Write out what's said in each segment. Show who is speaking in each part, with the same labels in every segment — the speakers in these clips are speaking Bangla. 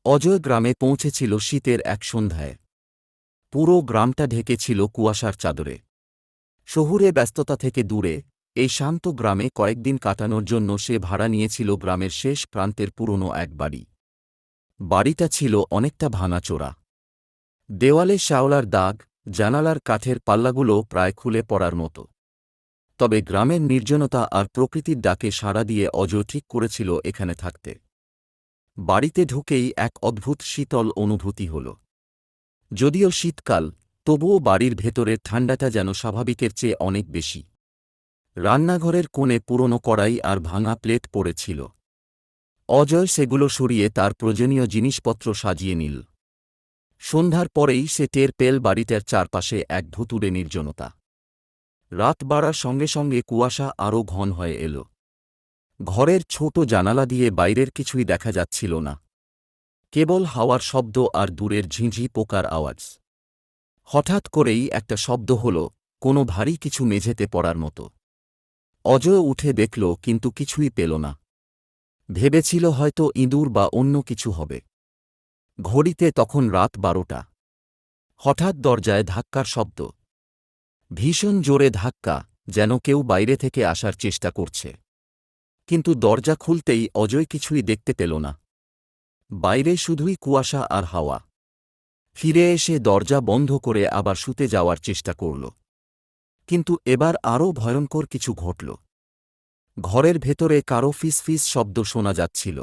Speaker 1: অজয় গ্রামে পৌঁছেছিল শীতের এক সন্ধ্যায়। পুরো গ্রামটা ঢেকেছিল কুয়াশার চাদরে। শহুরে ব্যস্ততা থেকে দূরে এই শান্ত গ্রামে কয়েকদিন কাটানোর জন্য সে ভাড়া নিয়েছিল গ্রামের শেষ প্রান্তের পুরনো এক বাড়ি। বাড়িটা ছিল অনেকটা ভাঙাচোরা। দেওয়ালে শ্যাওলার দাগ, জানালার কাঠের পাল্লাগুলো প্রায় খুলে পড়ার মতো। তবে গ্রামের নির্জনতা আর প্রকৃতির ডাকে সাড়া দিয়ে অজয় ঠিক করেছিল এখানে থাকতে। বাড়িতে ঢুকেই এক অদ্ভুত শীতল অনুভূতি হল। যদিও শীতকাল, তবুও বাড়ির ভেতরের ঠান্ডাটা যেন স্বাভাবিকের চেয়ে অনেক বেশি। রান্নাঘরের কোণে পুরনো কড়াই আর ভাঙা প্লেট পড়েছিল। অজয় সেগুলো সরিয়ে তার প্রয়োজনীয় জিনিসপত্র সাজিয়ে নিল। সন্ধ্যার পরেই সে টের পেল বাড়িটার চারপাশে এক ভুতুড়ে নির্জনতা। রাত বাড়ার সঙ্গে সঙ্গে কুয়াশা আরও ঘন হয়ে এল। ঘরের ছোট জানালা দিয়ে বাইরের কিছুই দেখা যাচ্ছিল না, কেবল হাওয়ার শব্দ আর দূরের ঝিঁঝি পোকার আওয়াজ। হঠাৎ করেই একটা শব্দ হল, কোনো ভারী কিছু মেঝেতে পড়ার মতো। অজয় উঠে দেখল, কিন্তু কিছুই পেল না। ভেবেছিল হয়তো ইঁদুর বা অন্য কিছু হবে। ঘড়িতে তখন রাত 12টা। হঠাৎ দরজায় ধাক্কার শব্দ। ভীষণ জোরে ধাক্কা, যেন কেউ বাইরে থেকে আসার চেষ্টা করছে। কিন্তু দরজা খুলতেই অজয় কিছুই দেখতে পেল না। বাইরে শুধুই কুয়াশা আর হাওয়া। ফিরে এসে দরজা বন্ধ করে আবার শুতে যাওয়ার চেষ্টা করল। কিন্তু এবার আরও ভয়ঙ্কর কিছু ঘটল। ঘরের ভেতরে কারো ফিসফিস শব্দ শোনা যাচ্ছিল।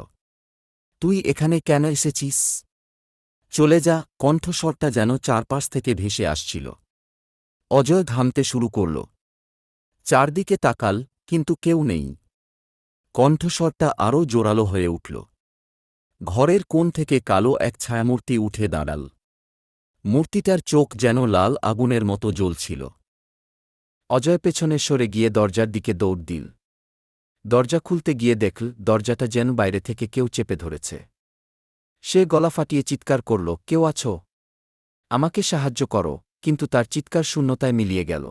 Speaker 1: তুই এখানে কেন এসেছিস? চলে যা। কণ্ঠস্বরটা যেন চারপাশ থেকে ভেসে আসছিল। অজয় ঘামতে শুরু করল। চারদিকে তাকাল, কিন্তু কেউ নেই। কণ্ঠস্বরটা আরও জোরালো হয়ে উঠল। ঘরের কোণ থেকে কালো এক ছায়ামূর্তি উঠে দাঁড়াল। মূর্তিটার চোখ যেন লাল আগুনের মতো জ্বলছিল। অজয় পেছনে সরে গিয়ে দরজার দিকে দৌড় দিল। দরজা খুলতে গিয়ে দেখল দরজাটা যেন বাইরে থেকে কেউ চেপে ধরেছে। সে গলা ফাটিয়ে চিৎকার করল, কেউ আছো? আমাকে সাহায্য করো। কিন্তু তার চিৎকার শূন্যতায় মিলিয়ে গেল।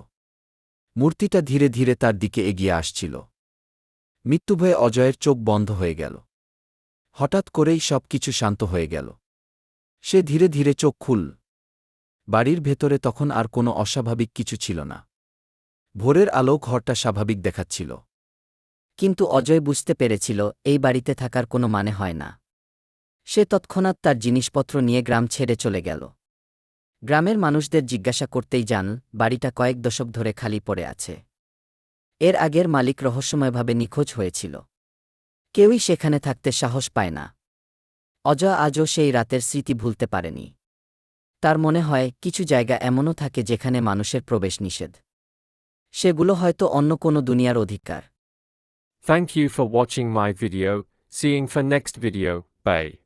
Speaker 1: মূর্তিটা ধীরে ধীরে তার দিকে এগিয়ে আসছিল। মৃত্যুভয়ে অজয়ের চোখ বন্ধ হয়ে গেল। হঠাৎ করেই সব কিছু শান্ত হয়ে গেল। সে ধীরে ধীরে চোখ খুলল। বাড়ির ভেতরে তখন আর কোনো অস্বাভাবিক কিছু ছিল না। ভোরের আলো ঘরটা স্বাভাবিক দেখাচ্ছিল।
Speaker 2: কিন্তু অজয় বুঝতে পেরেছিল এই বাড়িতে থাকার কোনো মানে হয় না। সে তৎক্ষণাৎ তার জিনিসপত্র নিয়ে গ্রাম ছেড়ে চলে গেল। গ্রামের মানুষদের জিজ্ঞাসা করতেই জানল বাড়িটা কয়েক দশক ধরে খালি পড়ে আছে। এর আগের মালিক রহস্যময়ভাবে নিখোঁজ হয়েছিল। কেউই সেখানে থাকতে সাহস পায় না। অজয় আজও সেই রাতের স্মৃতি ভুলতে পারেনি। তার মনে হয় কিছু জায়গা এমনও থাকে যেখানে মানুষের প্রবেশ নিষেধ। সেগুলো হয়তো অন্য কোনো দুনিয়ার অধিকার।
Speaker 3: Thank you for watching my video. Seeing for next video. Bye.